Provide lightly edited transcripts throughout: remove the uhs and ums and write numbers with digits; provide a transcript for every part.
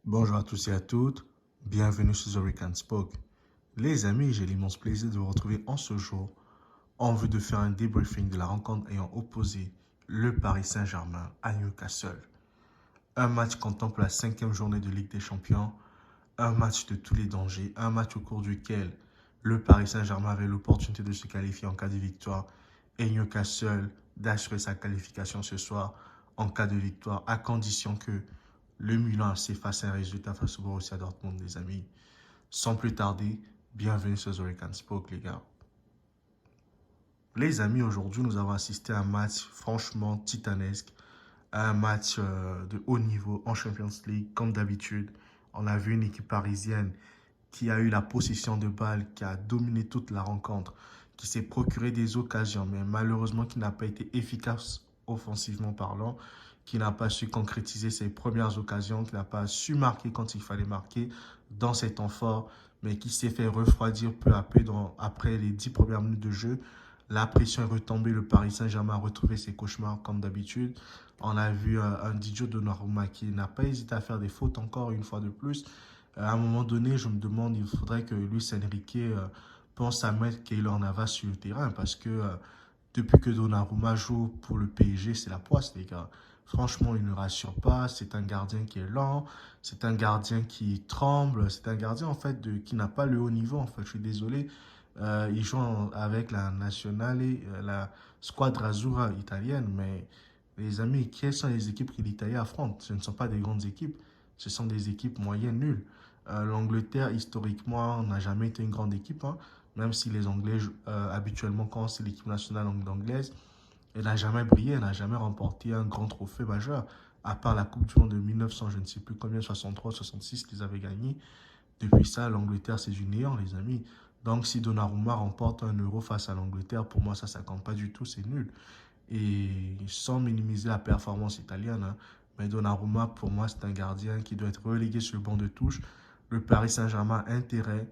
Bonjour à tous et à toutes, bienvenue sur The Rick and Spoke. Les amis, j'ai l'immense plaisir de vous retrouver en ce jour en vue de faire un débriefing de la rencontre ayant opposé le Paris Saint-Germain à Newcastle. Un match contemple la cinquième journée de Ligue des Champions, un match de tous les dangers, un match au cours duquel le Paris Saint-Germain avait l'opportunité de se qualifier en cas de victoire et Newcastle d'assurer sa qualification ce soir en cas de victoire à condition que le Milan s'efface un résultat face au Borussia Dortmund, les amis. Sans plus tarder, bienvenue sur The Rick and Spoke, les gars. Les amis, aujourd'hui, nous avons assisté à un match franchement titanesque, à un match de haut niveau en Champions League, comme d'habitude. On a vu une équipe parisienne qui a eu la possession de balle, qui a dominé toute la rencontre, qui s'est procuré des occasions, mais malheureusement qui n'a pas été efficace offensivement parlant, qui n'a pas su concrétiser ses premières occasions, qui n'a pas su marquer quand il fallait marquer dans ses temps forts, mais qui s'est fait refroidir peu à peu après les 10 premières minutes de jeu. La pression est retombée, le Paris Saint-Germain a retrouvé ses cauchemars comme d'habitude. On a vu un Didio Donnarumma qui n'a pas hésité à faire des fautes encore une fois de plus. À un moment donné, je me demande, il faudrait que Luis Enrique pense à mettre Keylor Navas sur le terrain parce que depuis que Donnarumma joue pour le PSG, c'est la poisse, les gars. Franchement, il ne rassure pas. C'est un gardien qui est lent. C'est un gardien qui tremble. C'est un gardien, en fait, qui n'a pas le haut niveau, en fait. Je suis désolé. Il joue avec la Nazionale, la Squadra Azzurra italienne. Mais, les amis, quelles sont les équipes que l'Italie affronte? Ce ne sont pas des grandes équipes. Ce sont des équipes moyennes, nulles. L'Angleterre, historiquement, n'a jamais été une grande équipe, hein. Même si les Anglais, habituellement, quand c'est l'équipe nationale anglaise, elle n'a jamais brillé, elle n'a jamais remporté un grand trophée majeur, à part la Coupe du Monde de 1900, je ne sais plus combien, 63, 66 qu'ils avaient gagné. Depuis ça, l'Angleterre, c'est du néant, les amis. Donc, si Donnarumma remporte un euro face à l'Angleterre, pour moi, ça ne compte pas du tout, c'est nul. Et sans minimiser la performance italienne, hein, mais Donnarumma, pour moi, c'est un gardien qui doit être relégué sur le banc de touche. Le Paris Saint-Germain a intérêt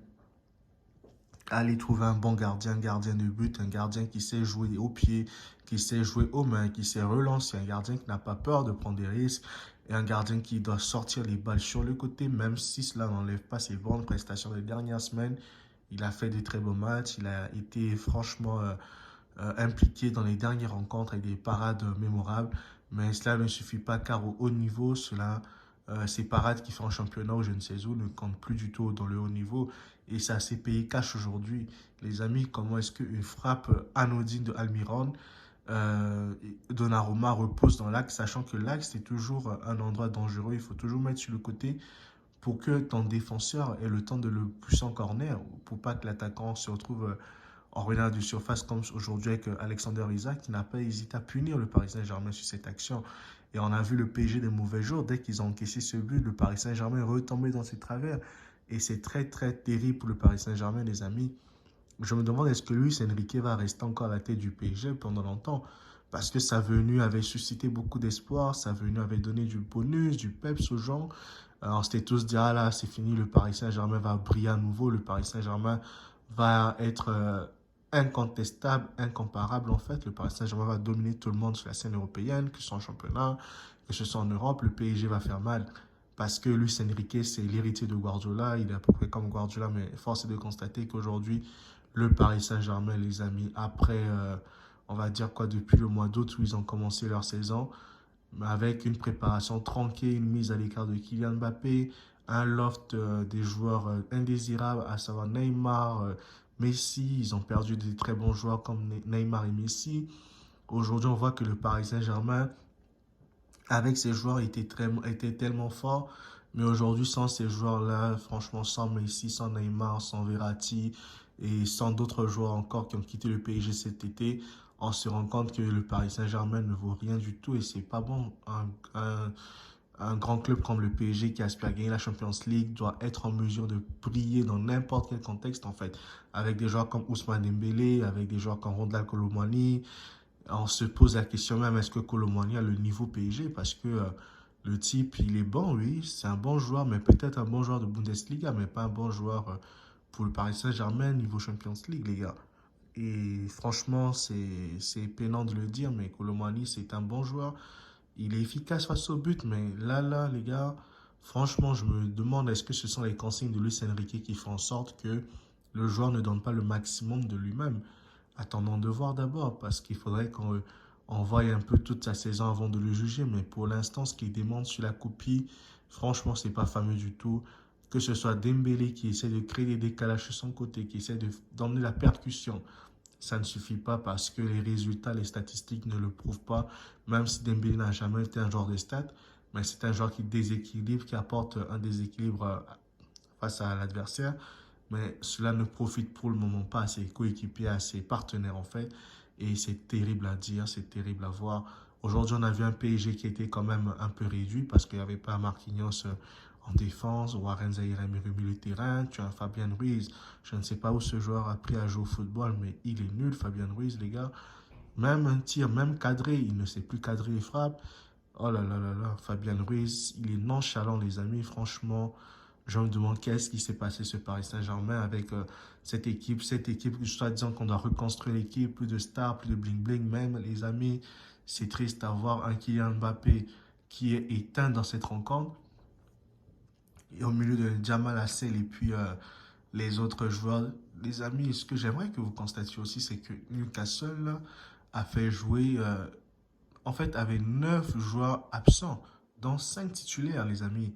aller trouver un bon gardien, gardien de but, un gardien qui sait jouer au pied, qui sait jouer aux mains, qui sait relancer, un gardien qui n'a pas peur de prendre des risques, et un gardien qui doit sortir les balles sur le côté, même si cela n'enlève pas ses bonnes prestations des dernières semaines. Il a fait des très beaux matchs, il a été franchement impliqué dans les dernières rencontres avec des parades mémorables, mais cela ne suffit pas car au haut niveau, ces parades qu'il fait en championnat ou je ne sais où ne comptent plus du tout dans le haut niveau et ça s'est payé cash aujourd'hui. Les amis, comment est-ce qu'une frappe anodine de Almiron, Donnarumma repose dans l'axe, sachant que l'axe c'est toujours un endroit dangereux, il faut toujours mettre sur le côté pour que ton défenseur ait le temps de le pousser en corner, pour pas que l'attaquant se retrouve en renard de surface comme aujourd'hui avec Alexander Isak qui n'a pas hésité à punir le Paris Saint-Germain sur cette action. Et on a vu le PSG des mauvais jours. Dès qu'ils ont encaissé ce but, le Paris Saint-Germain est retombé dans ses travers. Et c'est très très terrible pour le Paris Saint-Germain, les amis. Je me demande est-ce que Luis Enrique va rester encore à la tête du PSG pendant longtemps parce que sa venue avait suscité beaucoup d'espoir, sa venue avait donné du bonus, du peps aux gens. On s'était tous dit, ah là, c'est fini, le Paris Saint-Germain va briller à nouveau, le Paris Saint-Germain va être incontestable, incomparable en fait. Le Paris Saint-Germain va dominer tout le monde sur la scène européenne, que ce soit en championnat, que ce soit en Europe, le PSG va faire mal. Parce que Luis Enrique, c'est l'héritier de Guardiola, il est à peu près comme Guardiola, mais force est de constater qu'aujourd'hui, le Paris Saint-Germain, les amis, après, on va dire quoi, depuis le mois d'août où ils ont commencé leur saison, avec une préparation tronquée, une mise à l'écart de Kylian Mbappé, un loft des joueurs indésirables, à savoir Neymar, Messi. Ils ont perdu des très bons joueurs comme Neymar et Messi. Aujourd'hui, on voit que le Paris Saint-Germain, avec ces joueurs, était tellement fort. Mais aujourd'hui, sans ces joueurs-là, franchement, sans Messi, sans Neymar, sans Verratti et sans d'autres joueurs encore qui ont quitté le PSG cet été, on se rend compte que le Paris Saint-Germain ne vaut rien du tout et c'est pas bon. Un grand club comme le PSG qui aspire à gagner la Champions League doit être en mesure de briller dans n'importe quel contexte en fait. Avec des joueurs comme Ousmane Dembélé, avec des joueurs comme Rondal Colomani, on se pose la question même, est-ce que Colomani a le niveau PSG? Parce que le type, il est bon, oui, c'est un bon joueur, mais peut-être un bon joueur de Bundesliga, mais pas un bon joueur pour le Paris Saint-Germain niveau Champions League, les gars. Et franchement, c'est peinant de le dire, mais Colomani, c'est un bon joueur. Il est efficace face au but, mais là, les gars, Franchement, je me demande est-ce que ce sont les consignes de Luis Enrique qui font en sorte que le joueur ne donne pas le maximum de lui-même. Attendons de voir d'abord, parce qu'il faudrait qu'on voie un peu toute sa saison avant de le juger. Mais pour l'instant, ce qu'il demande sur la copie, franchement, c'est pas fameux du tout. Que ce soit Dembélé qui essaie de créer des décalages sur son côté, qui essaie d'emmener la percussion, ça ne suffit pas parce que les résultats, les statistiques ne le prouvent pas. Même si Dembélé n'a jamais été un joueur de stats, mais c'est un joueur qui déséquilibre, qui apporte un déséquilibre face à l'adversaire. Mais cela ne profite pour le moment pas à ses coéquipiers, à ses partenaires en fait. Et c'est terrible à dire, c'est terrible à voir. Aujourd'hui, on a vu un PSG qui était quand même un peu réduit parce qu'il n'y avait pas Marquinhos en défense, Warren Zaïre-Emery au milieu de terrain, tu as un Fabien Ruiz. Je ne sais pas où ce joueur a appris à jouer au football, mais il est nul, Fabien Ruiz, les gars. Même un tir, même cadré, il ne sait plus cadrer les frappes. Oh là là là là, Fabien Ruiz, il est nonchalant, les amis. Franchement, je me demande qu'est-ce qui s'est passé ce Paris Saint-Germain avec cette équipe, je dois dire qu'on doit reconstruire l'équipe, plus de stars, plus de bling-bling même, les amis. C'est triste d'avoir un Kylian Mbappé qui est éteint dans cette rencontre. Et au milieu de Jamal Hassel et puis les autres joueurs. Les amis, ce que j'aimerais que vous constatiez aussi, c'est que Newcastle là, a fait jouer, en fait, avait 9 joueurs absents, dont 5 titulaires, les amis.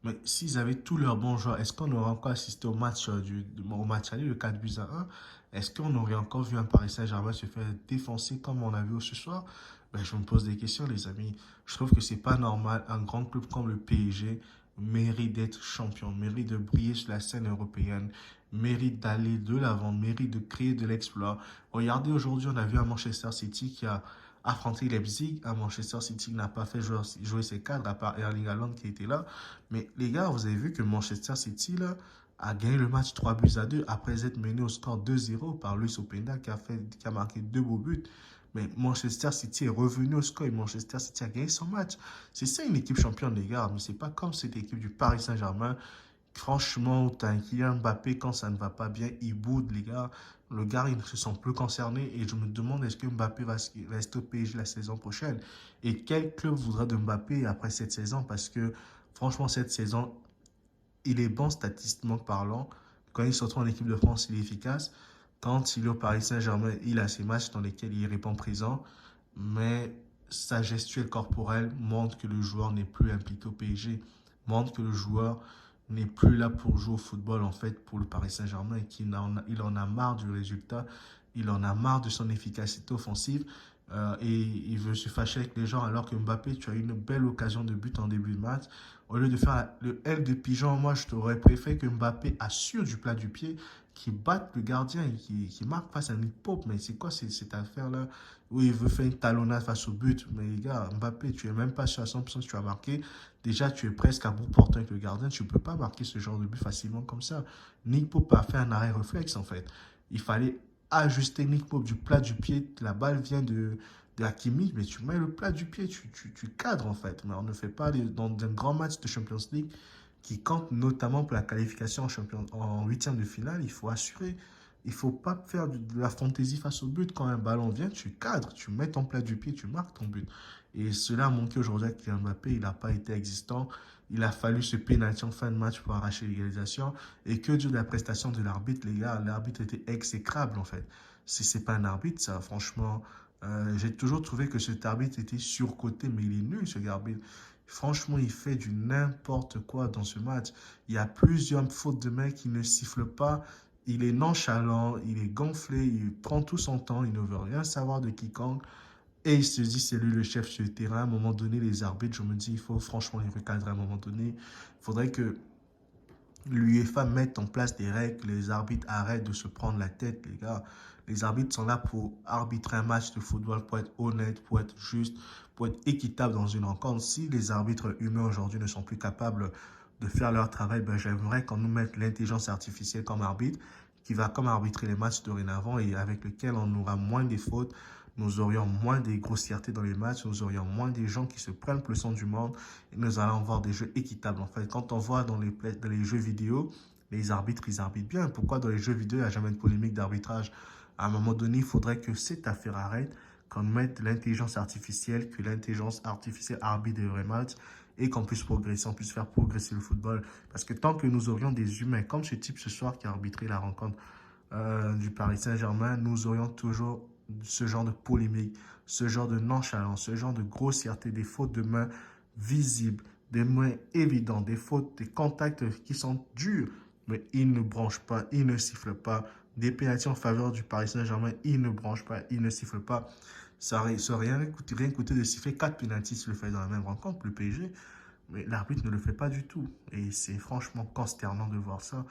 Mais s'ils avaient tous leurs bons joueurs, est-ce qu'on aurait encore assisté au match aller, le 4 buts à 1? Est-ce qu'on aurait encore vu un Paris Saint-Germain se faire défoncer comme on a vu ce soir? Ben, je me pose des questions, les amis. Je trouve que c'est pas normal. Un grand club comme le PSG mérite d'être champion, mérite de briller sur la scène européenne, mérite d'aller de l'avant, mérite de créer de l'exploit. Regardez, aujourd'hui, on a vu un Manchester City qui a affronté Leipzig, un Manchester City qui n'a pas fait jouer ses cadres, à part Erling Haaland qui était là. Mais les gars, vous avez vu que Manchester City là, a gagné le match 3 buts à 2 après être mené au score 2-0 par Luis Openda qui a marqué 2 beaux buts. Mais Manchester City est revenu au score et Manchester City a gagné son match. C'est ça une équipe championne, les gars. Mais c'est pas comme cette équipe du Paris Saint-Germain. Franchement, t'as un Kylian Mbappé, quand ça ne va pas bien, il boude, les gars. Le gars, il ne se sent plus concerné. Et je me demande, est-ce que Mbappé va rester au PSG la saison prochaine? Et quel club voudra de Mbappé après cette saison? Parce que, franchement, cette saison, il est bon statistiquement parlant. Quand il se retrouve en équipe de France, il est efficace. Quand il est au Paris Saint-Germain, il a ses matchs dans lesquels il répond présent. Mais sa gestuelle corporelle montre que le joueur n'est plus impliqué au PSG. Montre que le joueur n'est plus là pour jouer au football, en fait, pour le Paris Saint-Germain. Et il en a marre du résultat. Il en a marre de son efficacité offensive. Et il veut se fâcher avec les gens alors que Mbappé, tu as eu une belle occasion de but en début de match. Au lieu de faire le L de pigeon, moi je t'aurais préféré que Mbappé assure du plat du pied, qui batte le gardien et qui marque face à un hip-hop. Mais c'est quoi cette affaire-là où il veut faire une talonnade face au but? Mais les gars, Mbappé, tu es même pas sûr à 100% si tu as marqué. Déjà, tu es presque à bout portant avec le gardien. Tu ne peux pas marquer ce genre de but facilement comme ça. Nick Pope a fait un arrêt réflexe en fait. Il fallait ajuster Nick Pope du plat du pied. La balle vient de Hakimi, mais tu mets le plat du pied, tu cadres en fait. Mais on ne fait pas dans un grand match de Champions League qui compte notamment pour la qualification en huitième de finale. Il faut assurer. Il ne faut pas faire de la fantaisie face au but. Quand un ballon vient, tu cadres, tu mets ton plat du pied, tu marques ton but. Et cela a manqué aujourd'hui avec Kylian Mbappé. Il n'a pas été existant. Il a fallu se pénalty en fin de match pour arracher l'égalisation. Et que dire de la prestation de l'arbitre, les gars. L'arbitre était exécrable en fait. Si ce n'est pas un arbitre, ça, franchement, j'ai toujours trouvé que cet arbitre était surcoté, mais il est nul, ce arbitre. Franchement, il fait du n'importe quoi dans ce match. Il y a plusieurs fautes de mecs qui ne sifflent pas. Il est nonchalant, il est gonflé, il prend tout son temps, il ne veut rien savoir de quiconque. Et il se dit, c'est lui le chef sur le terrain. À un moment donné, les arbitres, je me dis, il faut franchement les recadrer à un moment donné. Il faudrait que l'UEFA mette en place des règles, que les arbitres arrêtent de se prendre la tête, les gars. Les arbitres sont là pour arbitrer un match de football, pour être honnête, pour être juste, pour être équitable dans une rencontre. Si les arbitres humains aujourd'hui ne sont plus capables de faire leur travail, ben j'aimerais qu'on nous mette l'intelligence artificielle comme arbitre, qui va comme arbitrer les matchs dorénavant et avec lequel on aura moins des fautes, nous aurions moins des grossièretés dans les matchs, nous aurions moins des gens qui se prennent le son du monde et nous allons avoir des jeux équitables. En fait, quand on voit dans les jeux vidéo, les arbitres, ils arbitrent bien. Pourquoi dans les jeux vidéo, il n'y a jamais de polémique d'arbitrage? À un moment donné, il faudrait que cette affaire arrête, qu'on mette l'intelligence artificielle, que l'intelligence artificielle arbitre des vrais matchs et qu'on puisse progresser, on puisse faire progresser le football. Parce que tant que nous aurions des humains comme ce type ce soir qui a arbitré la rencontre du Paris Saint-Germain, nous aurions toujours ce genre de polémique, ce genre de nonchalance, ce genre de grossièreté, des fautes de main visibles, des mains évidentes, des fautes, des contacts qui sont durs, mais il ne branche pas, il ne siffle pas. Des pénaltys en faveur du Paris Saint-Germain, il ne branche pas, il ne siffle pas. Ça n'aurait rien coûté de siffler 4 pénaltys s'il le fait dans la même rencontre, le PSG. Mais l'arbitre ne le fait pas du tout. Et c'est franchement consternant de voir ça.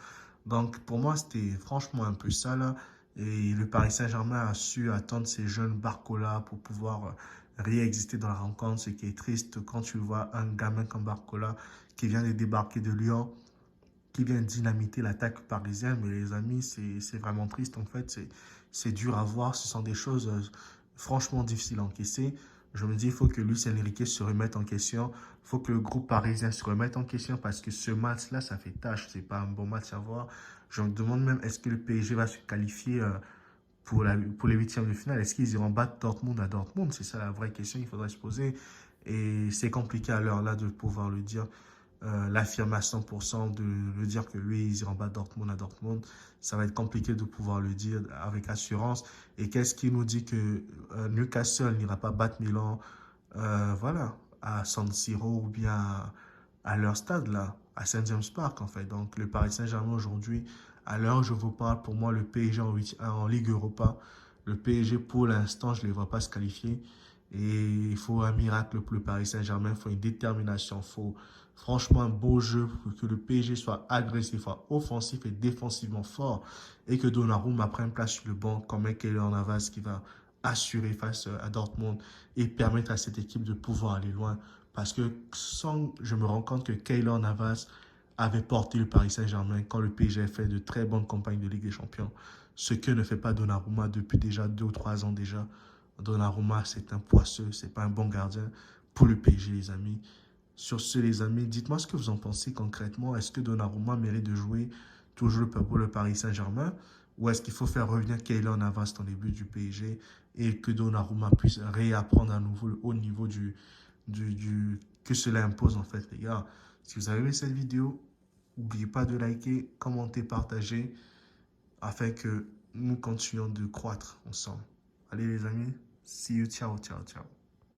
Donc pour moi, c'était franchement un peu ça là. Et le Paris Saint-Germain a su attendre ces jeunes Barcola pour pouvoir réexister dans la rencontre. Ce qui est triste quand tu vois un gamin comme Barcola qui vient de débarquer de Lyon, qui vient dynamiter l'attaque parisienne. Mais les amis, c'est vraiment triste en fait. C'est dur à voir. Ce sont des choses franchement difficiles à encaisser. Je me dis, il faut que Luis Enrique se remette en question. Il faut que le groupe parisien se remette en question parce que ce match-là, ça fait tâche. Ce n'est pas un bon match à voir. Je me demande même, est-ce que le PSG va se qualifier pour les huitièmes de finale? Est-ce qu'ils iront battre Dortmund à Dortmund? C'est ça la vraie question qu'il faudrait se poser. Et c'est compliqué à l'heure là de pouvoir le dire. L'affirmer à 100% de le dire que lui, ils iront battre Dortmund à Dortmund. Ça va être compliqué de pouvoir le dire avec assurance. Et qu'est-ce qui nous dit que Newcastle n'ira pas battre Milan voilà, à San Siro ou bien à leur stade, là, à Saint James Park, en fait. Donc, le Paris Saint-Germain aujourd'hui, à l'heure où je vous parle, pour moi, le PSG en Ligue Europa, le PSG, pour l'instant, je ne les vois pas se qualifier. Et il faut un miracle pour le Paris Saint-Germain, il faut une détermination, il faut franchement un beau jeu pour que le PSG soit agressif, soit offensif et défensivement fort. Et que Donnarumma prenne place sur le banc comme un Keylor Navas qui va assurer face à Dortmund et permettre à cette équipe de pouvoir aller loin. Parce que je me rends compte que Keylor Navas avait porté le Paris Saint-Germain quand le PSG a fait de très bonnes campagnes de Ligue des Champions. Ce que ne fait pas Donnarumma depuis déjà 2 ou 3 ans déjà. Donnarumma, c'est un poisseux, c'est pas un bon gardien pour le PSG, les amis. Sur ce, les amis, dites-moi ce que vous en pensez concrètement. Est-ce que Donnarumma mérite de jouer toujours pour le Paris Saint-Germain ou est-ce qu'il faut faire revenir Keylor Navas dans les buts du PSG et que Donnarumma puisse réapprendre à nouveau le haut niveau que cela impose en fait, les gars. Si vous avez aimé cette vidéo, n'oubliez pas de liker, commenter, partager afin que nous continuions de croître ensemble. Allez les amis, see you, ciao, ciao, ciao.